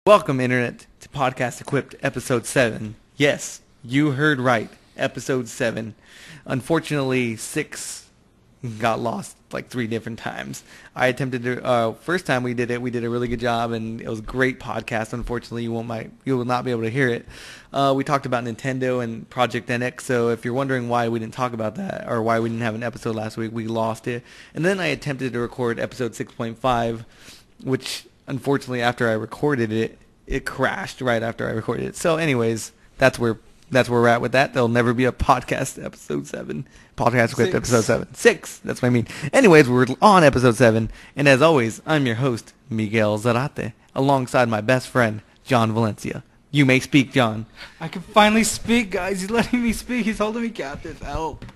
Welcome, Internet, to Podcast Equipped, Episode 7. Yes, you heard right, Episode 7. Unfortunately, 6 got lost like 3 different times. I attempted to, first time we did a really good job, and it was a great podcast. Unfortunately, you will not be able to hear it. We talked about Nintendo and Project NX, so if you're wondering why we didn't talk about that, or why we didn't have an episode last week, we lost it. And then I attempted to record episode 6.5, which unfortunately after I recorded it, it crashed right after I recorded it. So anyways, that's where we're at with that. There'll never be a podcast episode 7. Podcast Equipped episode 7. 6, that's what I mean. Anyways, we're on episode 7, and as always, I'm your host, Miguel Zarate, alongside my best friend, John Valencia. You may speak, John. I can finally speak, guys. He's letting me speak. He's holding me captive. Help.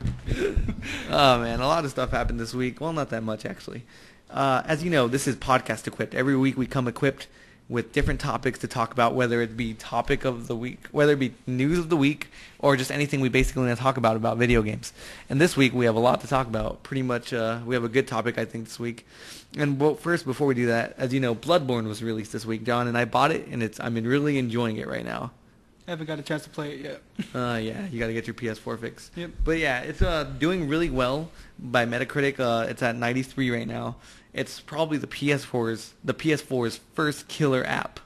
Oh, man, a lot of stuff happened this week. Well, not that much, actually. As you know, this is Podcast Equipped. Every week we come equipped with different topics to talk about, whether it be topic of the week, whether it be news of the week, or just anything we basically want to talk about video games. And this week we have a lot to talk about. Pretty much, we have a good topic, I think, this week. And first, before we do that, as you know, Bloodborne was released this week, John, and I bought it, and I'm really enjoying it right now. I haven't got a chance to play it yet. Yeah, you got to get your PS4 fix. Yep. But yeah, it's doing really well by Metacritic. It's at 93 right now. It's probably the PS4's first killer app.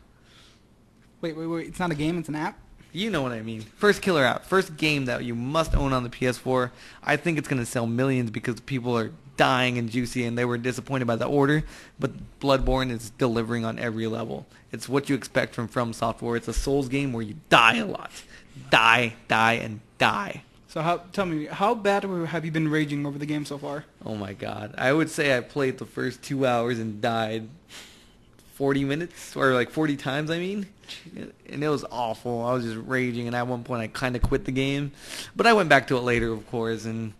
Wait. It's not a game, it's an app? You know what I mean. First killer app. First game that you must own on the PS4. I think it's going to sell millions because people are dying and juicy, and they were disappointed by the order. But Bloodborne is delivering on every level. It's what you expect from Software. It's a Souls game where you die a lot. Die, and die. So tell me, how bad have you been raging over the game so far? Oh my god. I would say I played the first 2 hours and died 40 minutes, or like 40 times, I mean. And it was awful. I was just raging, and at one point I kind of quit the game. But I went back to it later, of course, and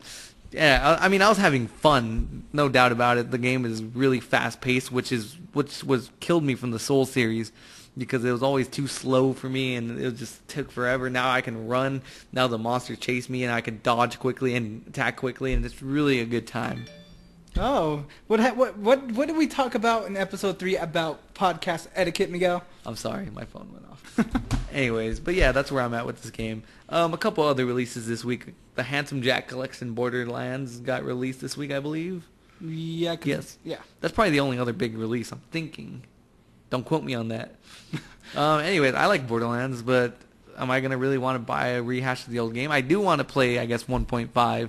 yeah, I mean, I was having fun, no doubt about it. The game is really fast-paced, which killed me from the Souls series, because it was always too slow for me, and it just took forever. Now I can run. Now the monsters chase me, and I can dodge quickly and attack quickly, and it's really a good time. Oh, what did we talk about in episode 3 about podcast etiquette, Miguel? I'm sorry, my phone went off. Anyways, but yeah, that's where I'm at with this game. A couple other releases this week. The Handsome Jack Collection Borderlands got released this week, I believe. Yeah. Yes. Yeah. That's probably the only other big release I'm thinking. Don't quote me on that. Anyways, I like Borderlands, but am I going to really want to buy a rehash of the old game? I do want to play, I guess, 1.5.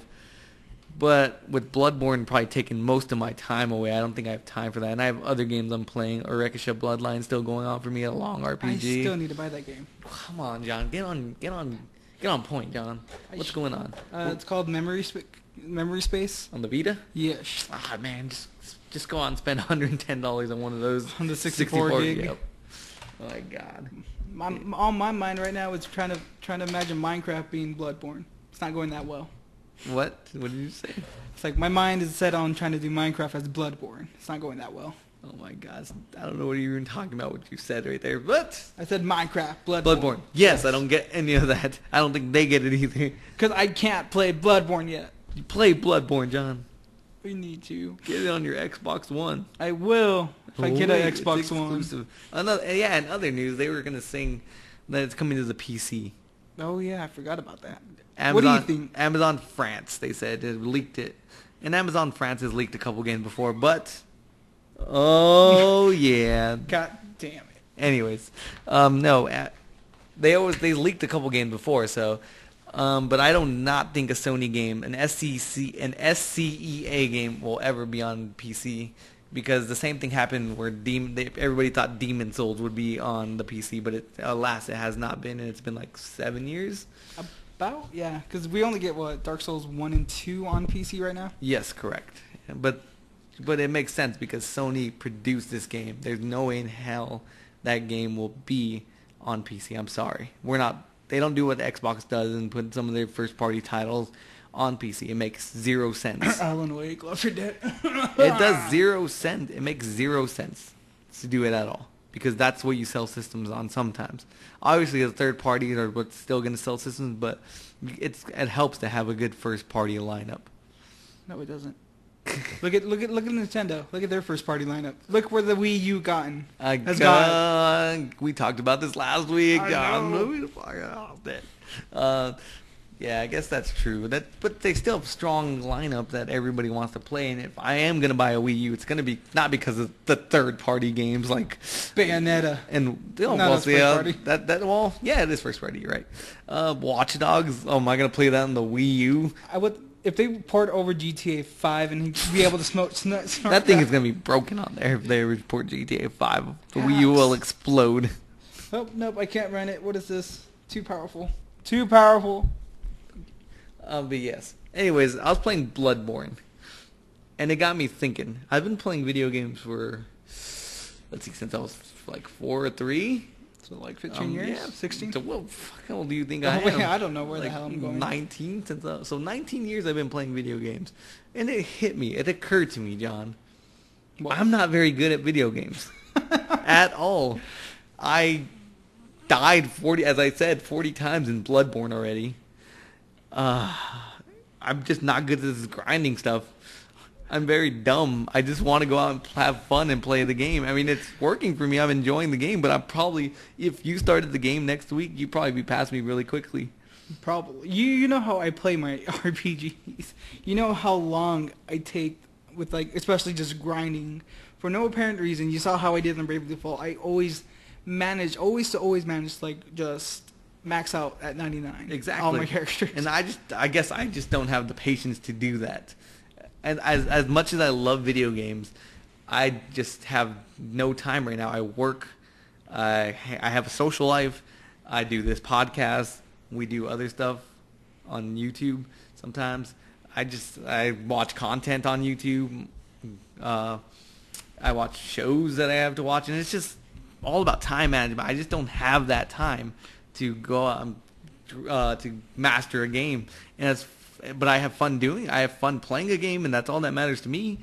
But with Bloodborne probably taking most of my time away, I don't think I have time for that. And I have other games I'm playing. Ricochet Bloodline still going on for me, a long RPG. I still need to buy that game. Come on, John. Get on point, John. What's going on? It's called Memory Space. On the Vita? Yes. Ah, man, just go out and spend $110 on one of those. On the 64 gig. Yep. Oh my god. On my mind right now is trying to imagine Minecraft being Bloodborne. It's not going that well. What? What did you say? It's like my mind is set on trying to do Minecraft as Bloodborne. It's not going that well. Oh my god. I don't know what you're even talking about, what you said right there, but I said Minecraft, Bloodborne. Bloodborne. Yes, I don't get any of that. I don't think they get it either. Because I can't play Bloodborne yet. You play Bloodborne, John. We need to. Get it on your Xbox One. I will if I get an Xbox One. In other news, they were going to sing that it's coming to the PC. Oh yeah, I forgot about that. Amazon, what do you think? Amazon France, they said, it leaked it. And Amazon France has leaked a couple games before, but oh yeah. God damn it. Anyways, no, they leaked a couple games before, so but I do not think a Sony game, an SCEA game will ever be on PC, because the same thing happened where everybody thought Demon Souls would be on the PC, but alas, it has not been, and it's been like 7 years. Yeah, because we only get Dark Souls 1 and 2 on PC right now. Yes, correct. But it makes sense because Sony produced this game. There's no way in hell that game will be on PC. I'm sorry. They don't do what Xbox does and put some of their first party titles on PC. It makes 0 sense. Alan Wake, Left 4 Dead. It does 0 cents. It makes 0 sense to do it at all, because that's what you sell systems on sometimes. Obviously, the third parties are what's still going to sell systems, but it helps to have a good first party lineup. No, it doesn't. Look at Nintendo. Look at their first party lineup. Look where the Wii U has gone. We talked about this last week. I know. Yeah, I guess that's true. But they still have a strong lineup that everybody wants to play. And if I am gonna buy a Wii U, it's gonna be not because of the third-party games like Bayonetta. And it is first party. You're right. Watch Dogs. Oh, am I gonna play that on the Wii U? I would. If they port over GTA 5 and he'd be able to snort that thing is gonna be broken on there if they report GTA 5. The Wii U will explode. Oh nope, I can't run it. What is this? Too powerful. Too powerful. But yes. Anyways, I was playing Bloodborne, and it got me thinking. I've been playing video games for, let's see, since I was like 4 or 3. So like 15 years? Yeah, 16. So what how old do you think I am? I don't know where the hell I'm going. 19 so 19 years I've been playing video games, and it hit me. It occurred to me, John. What? I'm not very good at video games at all. I died 40 times in Bloodborne already. I'm just not good at this grinding stuff. I'm very dumb. I just want to go out and have fun and play the game. I mean, it's working for me. I'm enjoying the game, but I'm probably, if you started the game next week, you'd probably be past me really quickly. Probably. You know how I play my RPGs. You know how long I take with, like, especially just grinding for no apparent reason. You saw how I did in Bravely Default. I always manage to, like, just max out at 99. Exactly. All my characters. And I guess I just don't have the patience to do that. And as much as I love video games, I just have no time right now. I work. I have a social life. I do this podcast. We do other stuff on YouTube sometimes. I watch content on YouTube. I watch shows that I have to watch, and it's just all about time management. I just don't have that time to go out and to master a game, but I have fun doing. I have fun playing a game, and that's all that matters to me.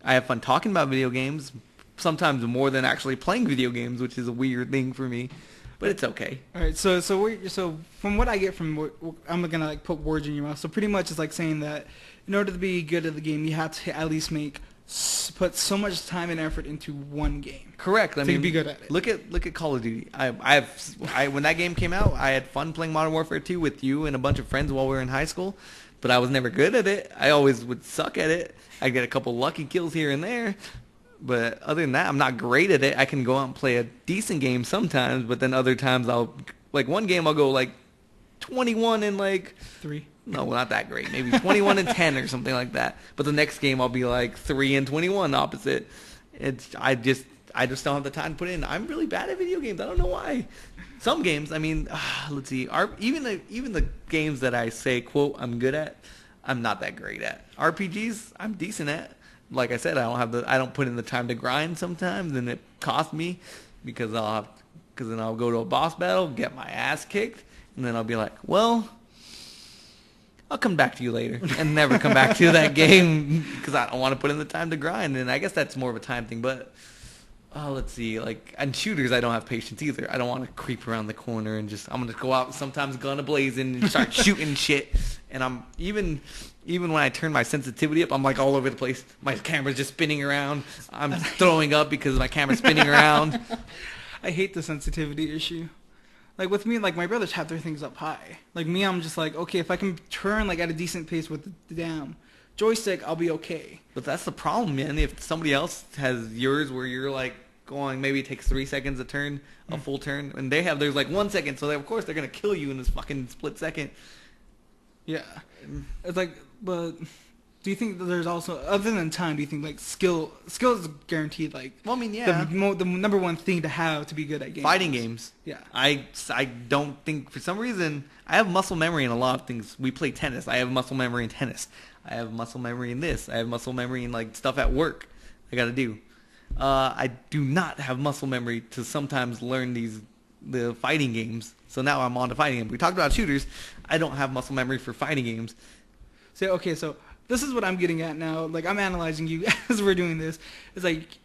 I have fun talking about video games, sometimes more than actually playing video games, which is a weird thing for me, but it's okay. All right, so from what I get from, I'm gonna like put words in your mouth. So pretty much it's like saying that in order to be good at the game, you have to at least put so much time and effort into one game. Correct. I mean, be good at it. Look at Call of Duty. When that game came out, I had fun playing Modern Warfare 2 with you and a bunch of friends while we were in high school, but I was never good at it. I always would suck at it. I'd get a couple lucky kills here and there, but other than that, I'm not great at it. I can go out and play a decent game sometimes, but then other times one game I'll go like 21 and like 3. No, not that great. Maybe 21 and 10 or something like that. But the next game I'll be like 3 and 21 opposite. I just don't have the time to put in. I'm really bad at video games. I don't know why. Some games, I mean, let's see. Even the games that I say, quote, I'm good at, I'm not that great at. RPGs, I'm decent at. Like I said, I don't put in the time to grind sometimes, and it costs me because then I'll go to a boss battle, get my ass kicked, and then I'll be like, well, I'll come back to you later, and never come back to that game because I don't want to put in the time to grind. And I guess that's more of a time thing. But let's see, like and shooters, I don't have patience either. I don't want to creep around the corner and I'm gonna go out sometimes gun a-blazing and start shooting shit. And I'm even when I turn my sensitivity up, I'm like all over the place. My camera's just spinning around. I'm throwing up because my camera's spinning around. I hate the sensitivity issue. Like with me, like my brothers have their things up high. Like me, I'm just like, okay, if I can turn like at a decent pace with the damn joystick, I'll be okay. But that's the problem, man. If somebody else has yours where you're like going, maybe it takes 3 seconds a turn, a full turn, and they have theirs like 1 second, so of course they're gonna kill you in this fucking split second. Yeah, it's like, but do you think that there's also, other than time, do you think like skill is guaranteed? Like, well, I mean, yeah, the number one thing to have to be good at games. Fighting games. Yeah. I don't think, for some reason, I have muscle memory in a lot of things. We play tennis. I have muscle memory in tennis. I have muscle memory in this. I have muscle memory in like stuff at work I got to do. I do not have muscle memory to sometimes learn the fighting games. So now I'm on to fighting games. We talked about shooters. I don't have muscle memory for fighting games. So this is what I'm getting at now. Like, I'm analyzing you as we're doing this. It's like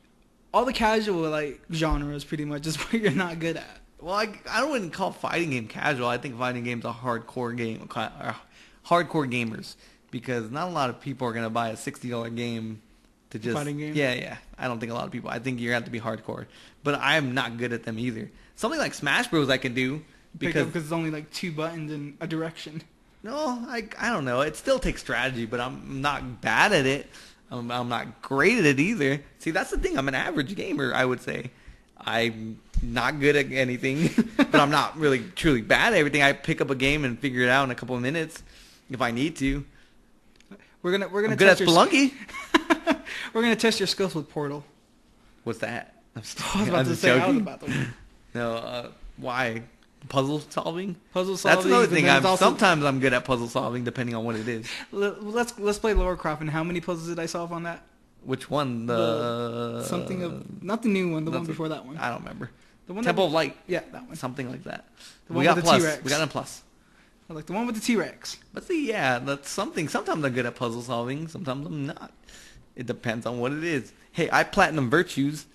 all the casual like genres pretty much is what you're not good at. Well, I wouldn't call fighting game casual. I think fighting games are hardcore game. Hardcore gamers because not a lot of people are gonna buy a $60 game to just Fighting game? Yeah. I don't think a lot of people. I think you have to be hardcore, but I'm not good at them either. Something like Smash Bros. I can do because it's only like 2 buttons in a direction. no, I don't know. It still takes strategy, but I'm not bad at it. I'm not great at it either. See, that's the thing. I'm an average gamer, I would say. I'm not good at anything, but I'm not really truly bad at everything. I pick up a game and figure it out in a couple of minutes if I need to. We're gonna I'm good at Spelunky. We're gonna test your skills with Portal. What's that? I was about to say I was about to. No, why? Puzzle solving? Puzzle solving. That's another thing. Sometimes I'm good at puzzle solving, depending on what it is. Let's play Lara Croft. And how many puzzles did I solve on that? Which one? Something of not the new one, the one before that one. I don't remember. The one Temple of Light. Yeah, that one. Something like that. The We one got with the plus. T-Rex. We got a plus. I like the one with the T-Rex. But see, yeah, that's something. Sometimes I'm good at puzzle solving. Sometimes I'm not. It depends on what it is. Hey, I platinum virtues.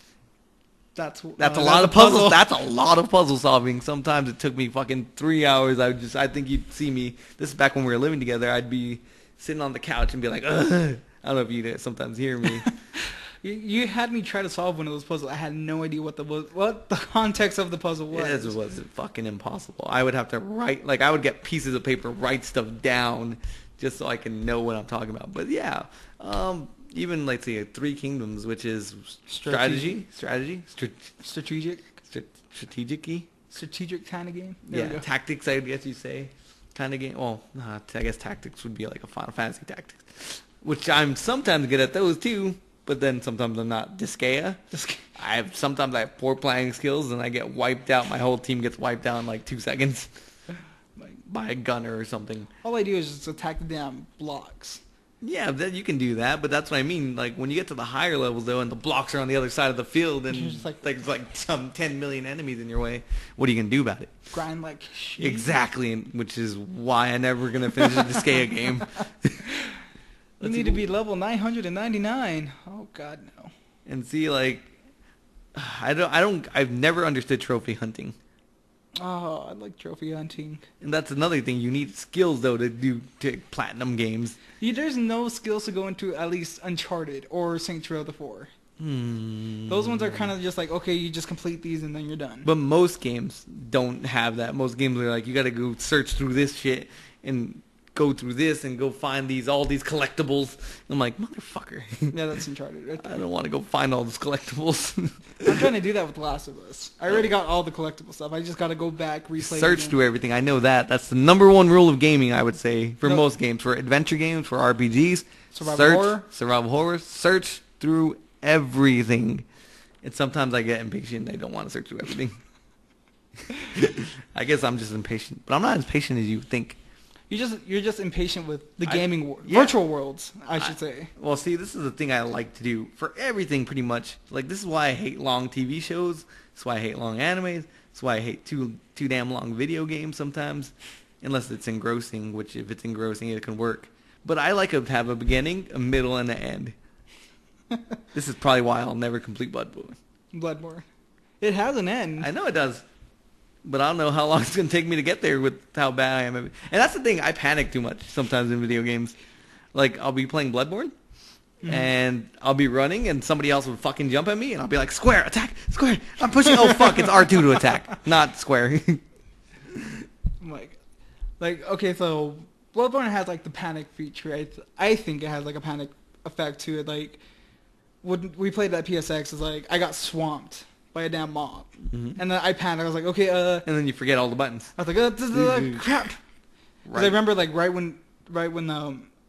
That's a lot of puzzles. That's a lot of puzzle solving. Sometimes it took me fucking 3 hours. I think you'd see me. This is back when we were living together. I'd be sitting on the couch and be like, ugh. I don't know if you sometimes hear me. You had me try to solve one of those puzzles. I had no idea what the context of the puzzle was. It was fucking impossible. I would have to write, like I would get pieces of paper, write stuff down, just so I can know what I'm talking about. But yeah, even let's see, Three Kingdoms, which is strategic kind of game. Yeah, tactics, I guess you say, kind of game. Well, I guess tactics would be like a Final Fantasy tactics, which I'm sometimes good at those too. But then sometimes I'm not. Disgaea. Sometimes I have poor playing skills and I get wiped out. My whole team gets wiped out in like 2 seconds by a gunner or something. All I do is just attack the damn blocks. Yeah, you can do that, but that's what I mean. Like when you get to the higher levels though, and the blocks are on the other side of the field, and there's like some 10 million enemies in your way, what are you gonna do about it? Grind like shit. Exactly, which is why I'm never gonna finish the Disgaea game. You need to be level 999. Oh God, no. And see, like, I've never understood trophy hunting. Oh, I like trophy hunting. And that's another thing. You need skills, though, to platinum games. There's no skills to go into at least Uncharted or Saints Row the 4. Those ones are kind of just like, okay, you just complete these and then you're done. But most games don't have that. Most games are like, you got to go search through this shit and go through this and go find all these collectibles. I'm like, motherfucker. Yeah, that's Uncharted right there. I don't want to go find all these collectibles. I'm trying to do that with The Last of Us. I already got all the collectible stuff. I just got to go back, replay. Search through everything. I know that. That's the number one rule of gaming, I would say, for most games. For adventure games, for RPGs. Survival horror. Search through everything. And sometimes I get impatient. I don't want to search through everything. I guess I'm just impatient. But I'm not as patient as you think. You're just impatient with the gaming world. Yeah. Virtual worlds, I should say. Well, see, this is the thing I like to do for everything pretty much. Like, this is why I hate long TV shows. This is why I hate long animes. This is why I hate too damn long video games sometimes. Unless it's engrossing, which if it's engrossing, it can work. But I like to have a beginning, a middle, and an end. This is probably why I'll never complete Bloodborne. It has an end. I know it does. But I don't know how long it's going to take me to get there with how bad I am. And that's the thing. I panic too much sometimes in video games. Like, I'll be playing Bloodborne, and I'll be running, and somebody else will fucking jump at me, and I'll be like, square, attack, square. I'm pushing. Oh, fuck, it's R2 to attack, not square. Okay, so Bloodborne has, like, the panic feature. I think it has, like, a panic effect to it. Like, when we played that PSX, it's like, I got swamped by a damn mob. And then I panicked. I was like, okay, and then you forget all the buttons. I was like, crap. Because I remember, like, right when I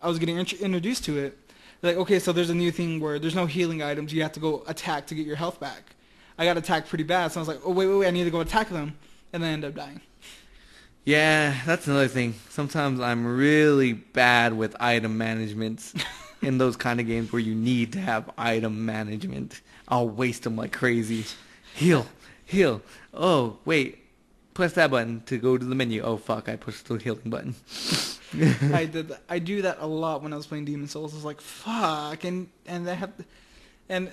was getting introduced to it, like, okay, so there's a new thing where there's no healing items. You have to go attack to get your health back. I got attacked pretty bad, so I was like, oh, wait, I need to go attack them. And then I ended up dying. Yeah, that's another thing. Sometimes I'm really bad with item management in those kind of games where you need to have item management. I'll waste them like crazy. Heal. Oh, wait. Press that button to go to the menu. Oh, fuck, I pushed the healing button. I do that a lot when I was playing Demon's Souls. I was like, fuck. And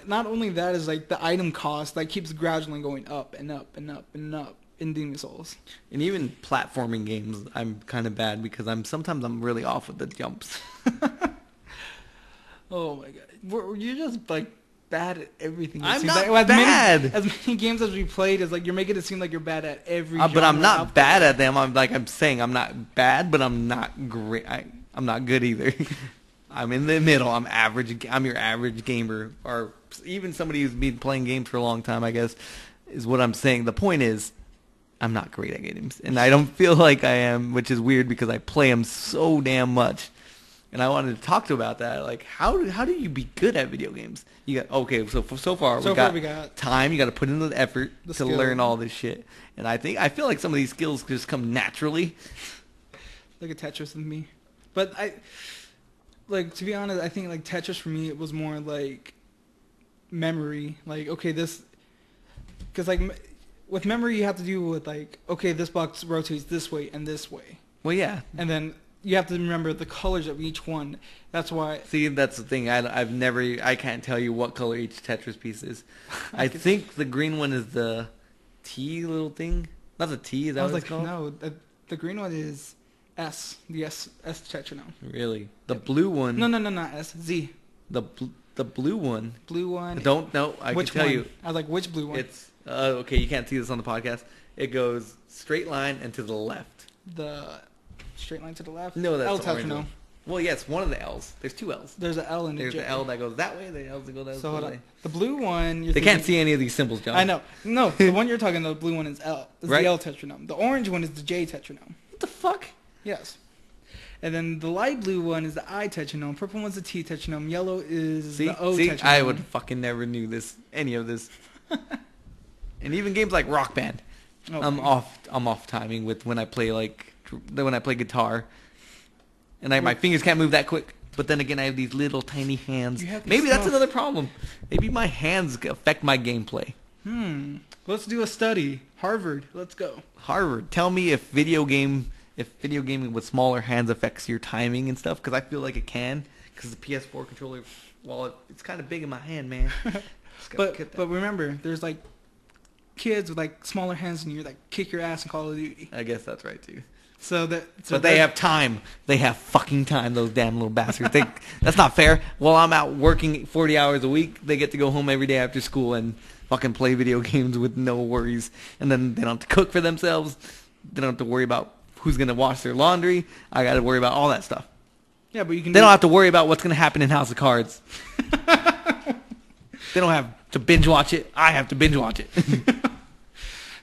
not only that is like the item cost that keeps gradually going up and up and up and up. in Demon Souls. And even platforming games, I'm kind of bad because sometimes I'm really off with the jumps. Oh my god, you're just like bad at everything. I'm seems not like. bad. As many games as we played, is like you're making it seem like you're bad at every. But I'm genre not out bad there. at them. I'm saying I'm not bad, but I'm not great. I'm not good either. I'm in the middle. I'm average. I'm your average gamer, or even somebody who's been playing games for a long time, I guess, is what I'm saying. The point is, I'm not great at games, and I don't feel like I am, which is weird because I play them so damn much. And I wanted to talk to you about that. Like, how do you be good at video games? You got okay. So far we got time. You got to put in the effort to learn all this shit. And I feel like some of these skills just come naturally. Look at Tetris with me, but to be honest, I think like Tetris for me it was more like memory. Like okay, because like with memory you have to do with like okay, this box rotates this way and this way. Well, yeah, and then you have to remember the colors of each one. That's why. See, that's the thing. I can't tell you what color each Tetris piece is. I think the green one is the T little thing. Not the T. Is that what it's called? No, the green one is S. The S tetronome. Really? The blue one? No, not S. Z. The blue one. Blue one. Don't know. I can tell you. I was like, which blue one? It's okay. You can't see this on the podcast. It goes straight line and to the left. The straight line to the left. No, that's L the orange tetronome. one. Well, yes, one of the L's. There's two L's. There's an L and a There's J. the L that goes that way. The L's that go that way. So hold on. The blue one. They can't see any of these symbols, John. I know. No, the one you're talking about, the blue one is L. It's right? the L tetronome. The orange one is the J tetronome. What the fuck? Yes. And then the light blue one is the I tetronome. Purple one's the T tetronome. Yellow is the O tetronome. I would fucking never knew any of this. And even games like Rock Band, okay. I'm off timing with when I play guitar, and my fingers can't move that quick. But then again, I have these little tiny hands. Maybe that's another problem. Maybe my hands affect my gameplay. Let's do a study. Harvard, let's go. Harvard, tell me if video gaming with smaller hands affects your timing and stuff, because I feel like it can. Because the PS4 controller, well, it's kind of big in my hand, man. But remember, there's like kids with like smaller hands than you that kick your ass in Call of Duty. I guess that's right too. But they have time. They have fucking time, those damn little bastards. That's not fair. While I'm out working 40 hours a week, they get to go home every day after school and fucking play video games with no worries. And then they don't have to cook for themselves. They don't have to worry about who's going to wash their laundry. I got to worry about all that stuff. Yeah, but you can. They don't have to worry about what's going to happen in House of Cards. They don't have to binge watch it. I have to binge watch it.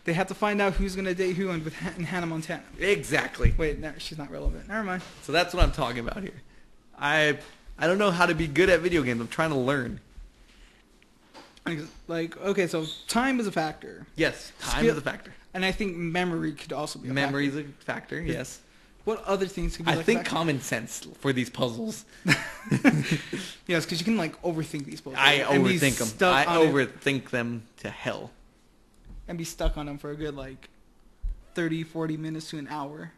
They have to find out who's going to date who in Hannah Montana. Exactly. Wait, no, she's not relevant. Never mind. So that's what I'm talking about here. I don't know how to be good at video games. I'm trying to learn. Like, okay, so time is a factor. Yes, time is a factor. And I think memory could also be a factor. Memory is a factor, yes. What other things could be I think common sense for these puzzles. Yes, because you can like overthink these puzzles. I overthink them. I overthink them to hell. And be stuck on them for a good like 30, 40 minutes to an hour.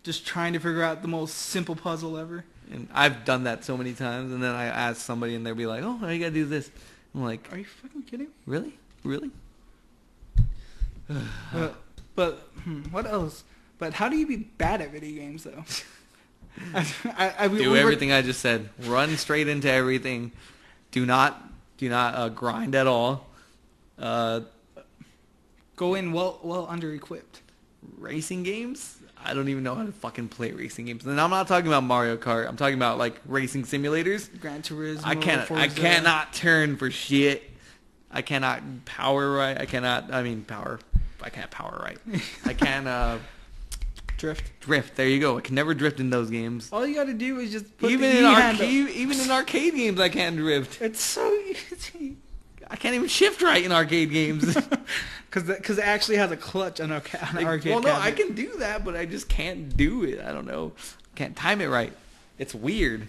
Just trying to figure out the most simple puzzle ever. And I've done that so many times, and then I ask somebody and they'll be like, oh, you gotta do this. I'm like, are you fucking kidding? Really? But what else? But how do you be bad at video games though? Do everything I just said. Run straight into everything. Do not grind at all. Go in well under equipped. Racing games? I don't even know how to fucking play racing games. And I'm not talking about Mario Kart. I'm talking about like racing simulators. Gran Turismo. I cannot turn for shit. I cannot power right. I can't power right. I can Drift. There you go. I can never drift in those games. All you got to do is just put even in arcade games I can't drift. It's so easy. I can't even shift right in arcade games. Because it actually has a clutch on an arcade Well, no, cabinet. I can do that, but I just can't do it. I don't know. Can't time it right. It's weird.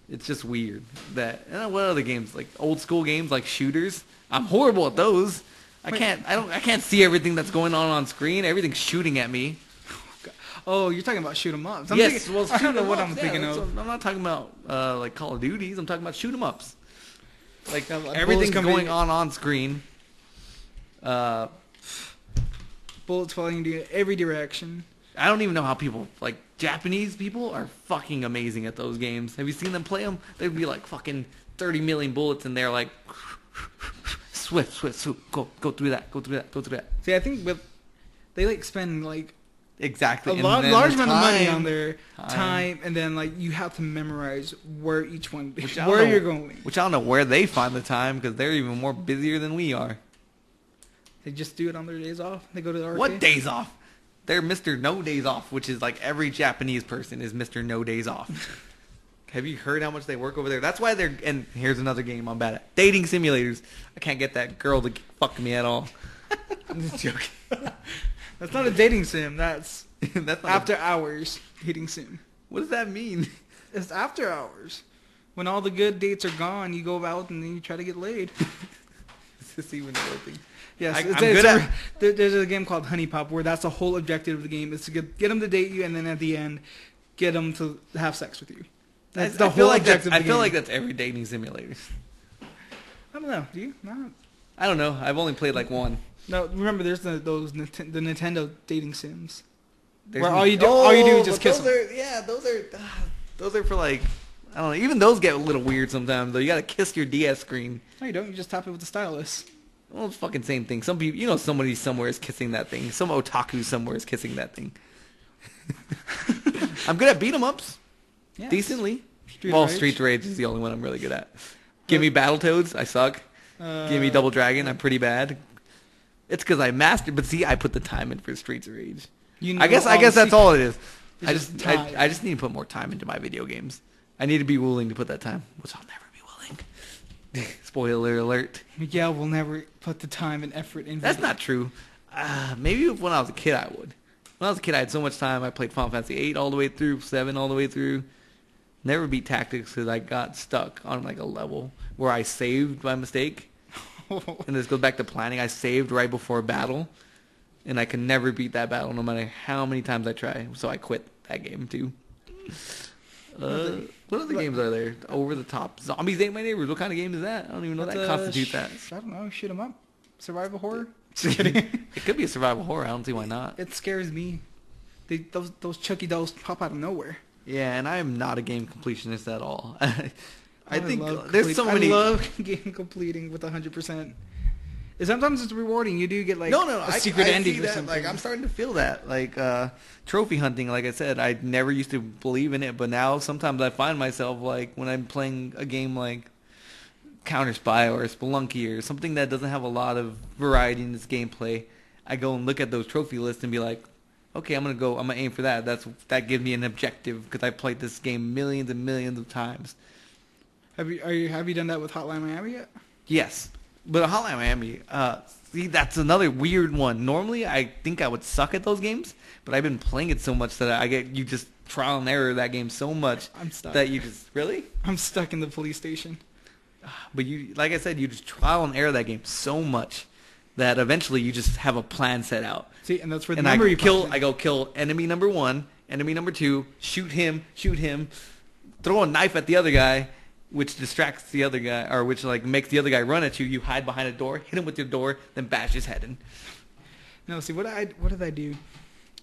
It's just weird. What other games? Like old school games like shooters? I'm horrible at those. I can't see everything that's going on screen. Everything's shooting at me. Oh, you're talking about shoot 'em ups. I don't know what I'm thinking of. I'm not talking about like Call of Duties. I'm talking about shoot 'em ups. Like everything's everything's going on screen. bullets flying in every direction. I don't even know how people, like, Japanese people are fucking amazing at those games. Have you seen them play them? They'd be like fucking 30 million bullets, and they're like, swift, go through that, go through that, go through that. See, I think they like spend like Exactly. a large amount of money on their time, and then like you have to memorize where each one, where you're going. Which I don't know where they find the time, because they're even more busier than we are. They just do it on their days off. They go to the arcade. What days off? They're Mr. No Days Off, which is like every Japanese person is Mr. No Days Off. Have you heard how much they work over there? That's why they're... And here's another game I'm bad at. Dating simulators. I can't get that girl to fuck me at all. I'm just joking. That's not a dating sim. That's after hours dating sim. What does that mean? It's after hours. When all the good dates are gone, you go out and then you try to get laid. Is this even a real thing? Yes, there's a game called Honey Pop where that's the whole objective of the game is to get them to date you, and then at the end, get them to have sex with you. That's the whole objective of the game. I feel like that's every dating simulator. I don't know. Do you? No. I don't know. I've only played like one. No, remember there's the Nintendo dating sims. Where all you do is just kiss them. Those are for like, I don't know. Even those get a little weird sometimes though. You gotta kiss your DS screen. No, you don't. You just tap it with the stylus. Well, it's fucking same thing. Some people, somebody somewhere is kissing that thing. Some otaku somewhere is kissing that thing. I'm good at beat 'em ups. Yes. Decently. Street Rage is the only one I'm really good at. Give me Battletoads, I suck. Give me Double Dragon, I'm pretty bad. It's because I mastered, but see, I put the time in for Streets of Rage. I guess that's all it is. I just need to put more time into my video games. I need to be willing to put that time, which I'll never be willing. Spoiler alert. Miguel will never put the time and effort in. That's not true. Maybe when I was a kid, I would. When I was a kid, I had so much time. I played Final Fantasy 8 all the way through, 7 all the way through. Never beat Tactics because I got stuck on like a level where I saved by mistake. And this goes back to planning. I saved right before a battle, and I could never beat that battle no matter how many times I try. So I quit that game too. What other games are there? Over the top. Zombies Ate My Neighbors. What kind of game is that? I don't even know that constitutes that. I don't know. Shoot 'em up. Survival horror. Just kidding. It could be a survival horror. I don't see why not. It scares me. Those Chucky dolls pop out of nowhere. Yeah, and I am not a game completionist at all. I think there's so many. I love game completing with 100%. Sometimes it's rewarding. You do get like a secret ending or something. Like I'm starting to feel that. Like trophy hunting, like I said, I never used to believe in it, but now sometimes I find myself like when I'm playing a game like Counter Spy or Spelunky or something that doesn't have a lot of variety in its gameplay, I go and look at those trophy lists and be like, okay, I'm gonna aim for that. That gives me an objective because I played this game millions and millions of times. Have you done that with Hotline Miami yet? Yes, but Hotline Miami, see, that's another weird one. Normally, I think I would suck at those games, but I've been playing it so much that you just trial and error that game so much. I'm stuck. That you just really. I'm stuck in the police station. But like I said, you just trial and error that game so much that eventually you just have a plan set out. See, and that's where the memory. I go kill enemy number 1, enemy number 2, shoot him, throw a knife at the other guy, which distracts the other guy, or which like makes the other guy run at you. You hide behind a door, hit him with your door, then bash his head in. No, see, what did I do?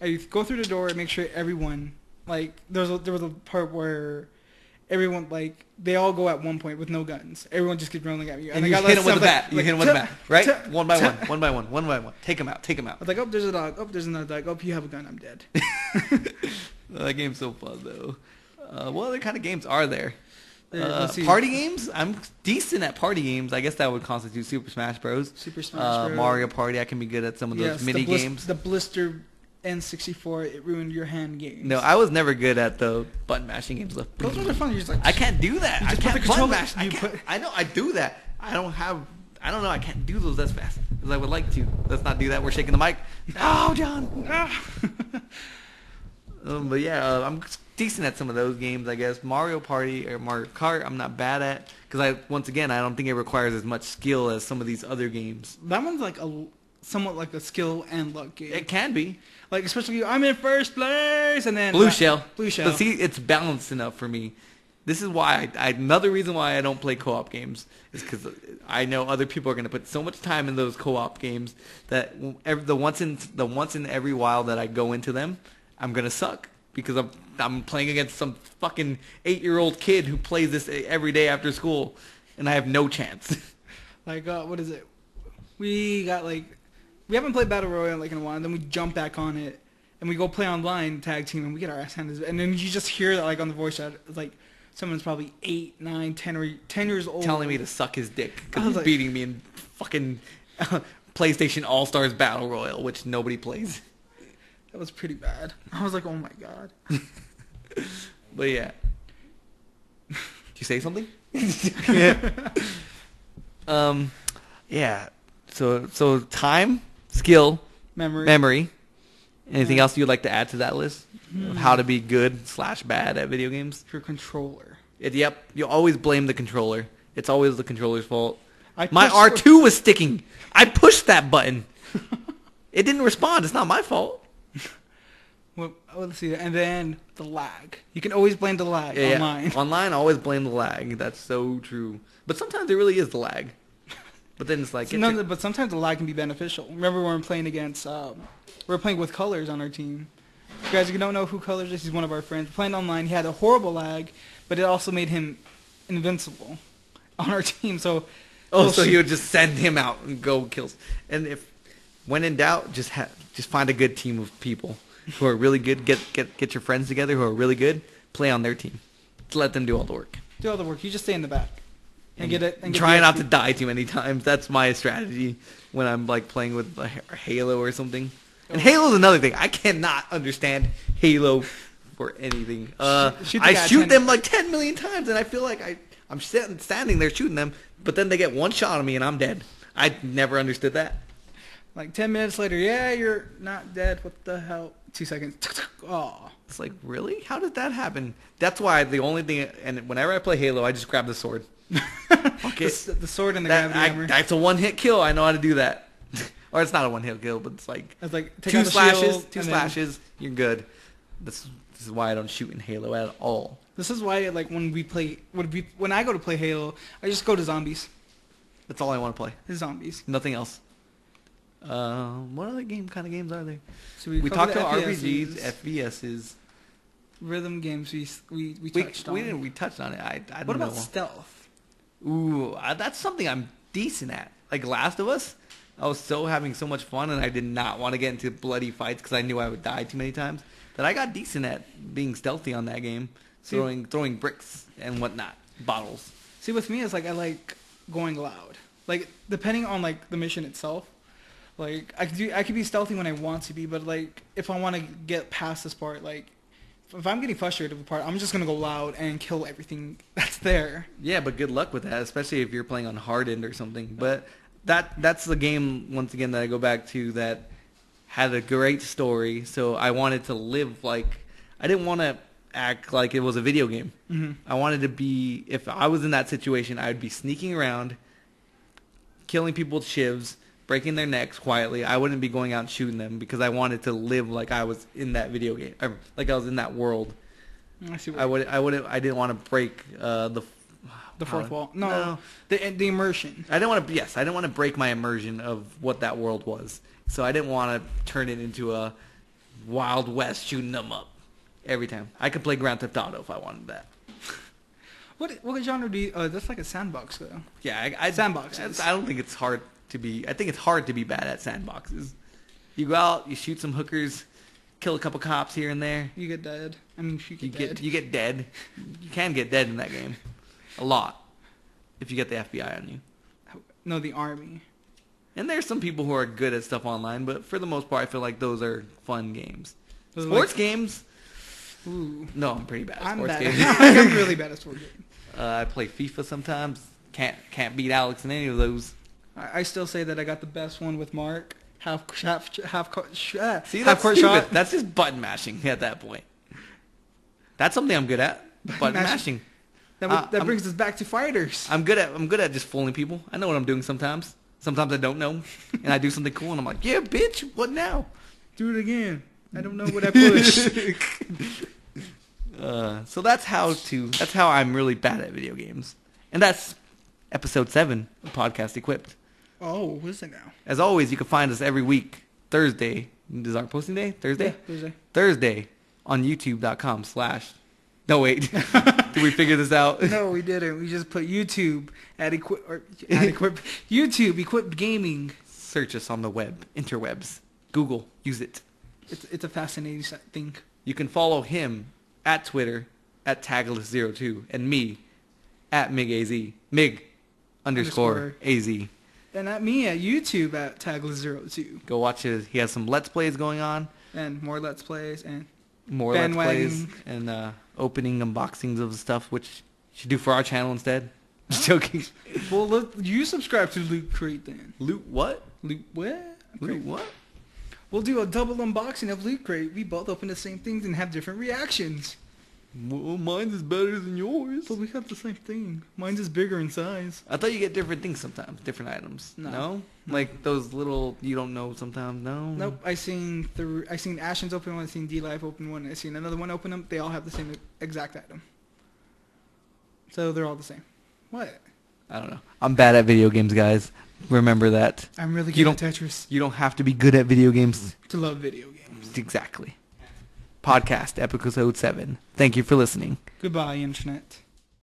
I go through the door and make sure everyone, like, there was a part where everyone, like, they all go at one point with no guns. Everyone just keeps running at you. And you hit him with a bat. You hit him with a bat, right? One by one. Take him out. I was like, oh, there's a dog. Oh, there's another dog. Oh, you have a gun. I'm dead. That game's so fun, though. What other kind of games are there? Party games? I'm decent at party games. I guess that would constitute Super Smash Bros. Mario Party. I can be good at some of those mini games. The Blister N64, it ruined your hand games. No, I was never good at the button mashing games. Those ones are fun. You're just like, I can't do that. I can't button mash. I know I do that. I don't know. I can't do those as fast as I would like to. Let's not do that. We're shaking the mic. No, John. But yeah, I'm decent at some of those games, I guess. Mario Party or Mario Kart, I'm not bad at because I don't think it requires as much skill as some of these other games. That one's like somewhat like a skill and luck game. It can be. Like, especially, I'm in first place, and then... Blue Shell. But see, it's balanced enough for me. This is why another reason why I don't play co-op games is because I know other people are going to put so much time in those co-op games that the once in every while that I go into them, I'm going to suck because I'm playing against some fucking 8-year-old kid who plays this every day after school, and I have no chance. Like, what is it? We haven't played Battle Royale like in a while, and then we jump back on it, and we go play online tag team, and we get our ass handed, and then you just hear that like on the voice chat, it's like someone's probably 8, 9, 10, or 10 years old telling me to suck his dick because I was he's like- beating me in fucking PlayStation All-Stars Battle Royale, which nobody plays. That was pretty bad. I was like, oh my god. But yeah. Did you say something? Yeah. Yeah. So time, skill, memory. Anything else you'd like to add to that list of how to be good/bad at video games? Your controller. Yep. You always blame the controller. It's always the controller's fault. My pushed- R2 was sticking. I pushed that button. It didn't respond. It's not my fault. Well, let's see. And then the lag. You can always blame the lag Yeah, online. yeah. Online, always blame the lag. That's so true. But sometimes it really is the lag. But then it's like... But sometimes the lag can be beneficial. Remember when we were playing against... we were playing with Colors on our team. You guys, if you don't know who Colors is, he's one of our friends. We're playing online. He had a horrible lag, but it also made him invincible on our team. So... so you would just send him out and go kills. And when in doubt, just find a good team of people who are really good. Get your friends together who are really good. Play on their team. Let them do all the work. Do all the work. You just stay in the back and get it. And try not to die too many times. That's my strategy when I'm like playing with Halo or something. And Halo's another thing. I cannot understand Halo for anything. I shoot them like 10 million times, and I feel like I'm standing there shooting them, but then they get one shot on me and I'm dead. I never understood that. Like 10 minutes later, yeah, you're not dead. What the hell? 2 seconds. Oh. It's like, really? How did that happen? That's why the only thing, and whenever I play Halo, I just grab the sword. Okay. The sword and the gravity hammer. That's a one-hit kill. I know how to do that. Or it's not a one-hit kill, but it's like take two slashes, you're good. This is why I don't shoot in Halo at all. This is why, like, when I go to play Halo, I just go to zombies. That's all I want to play. Zombies. Nothing else. What other kind of games are there? So we talked about FPSs, RPGs, FVSs, rhythm games. We touched on. We touched on it. I don't what know. about stealth? Ooh, that's something I'm decent at. Like Last of Us, I was having so much fun, and I did not want to get into bloody fights because I knew I would die too many times. That I got decent at being stealthy on that game, throwing bricks and whatnot, bottles. See, with me, it's like I like going loud. Like depending on like the mission itself. Like I could be stealthy when I want to be, but like if I want to get past this part, like if I'm getting frustrated with a part, I'm just gonna go loud and kill everything that's there. Yeah, but good luck with that, especially if you're playing on hardened or something. But that's the game once again that I go back to that had a great story. So I wanted to live like I didn't want to act like it was a video game. Mm-hmm. I wanted to be, if I was in that situation, I would be sneaking around, killing people with shivs, breaking their necks quietly. I wouldn't be going out and shooting them because I wanted to live like I was in that video game, or like I was in that world. I see. I didn't want to break the fourth wall. No. The immersion. I didn't want to break my immersion of what that world was. So I didn't want to turn it into a Wild West shooting them up every time. I could play Grand Theft Auto if I wanted that. What genre do you? That's like a sandbox though. Yeah, sandboxes. I don't think it's hard to be. I think it's hard to be bad at sandboxes. You go out, you shoot some hookers, kill a couple cops here and there. You get dead. I mean, you get dead. You can get dead in that game, a lot, if you get the FBI on you. No, the army. And there's some people who are good at stuff online, but for the most part, I feel like those are fun games. Those Sports games. Ooh. No, I'm pretty bad at sports games. I'm really bad at sports games. I play FIFA sometimes. Can't beat Alex in any of those. I still say that I got the best one with Mark. Half court See, half that's court stupid. shot. That's just button mashing at that point. That's something I'm good at. Button mashing. That brings us back to fighters. I'm good at just fooling people. I know what I'm doing sometimes. Sometimes I don't know, and I do something cool, and I'm like, yeah, bitch, what now? Do it again. I don't know what I pushed. So that's how I'm really bad at video games. And that's episode 7 of Podcast Equipped. Oh, what is it now? As always, you can find us every week, Thursday. Is our posting day? Thursday? Yeah, Thursday. Thursday on youtube.com/ No, wait. Did we figure this out? No, we didn't. We just put YouTube YouTube Equipped Gaming. Search us on the web, interwebs. Google, use it. It's a fascinating thing. You can follow him at Twitter at Tagless02 and me at MigAZ. Mig_AZ. And at me at YouTube at Tagless02. Go watch his. He has some Let's Plays going on. And more Let's Plays and more Let's Plays and opening unboxings of stuff, which you should do for our channel instead. Just joking. Well, look, you subscribe to Loot Crate then. Loot what? Loot what? Loot what? We'll do a double unboxing of Loot Crate. We both open the same things and have different reactions. Well, mine's is better than yours. But we have the same thing. Mine's is bigger in size. I thought you get different things sometimes, different items. No? Like those little you don't know sometimes. No. Nope. I seen Ashton's open one. I seen D-Live open one. I seen another one open them. They all have the same exact item. So they're all the same. What? I don't know. I'm bad at video games, guys. Remember that. I'm really good at Tetris. You don't have to be good at video games To love video games. Exactly. Podcast episode 7. Thank you for listening. Goodbye, Internet.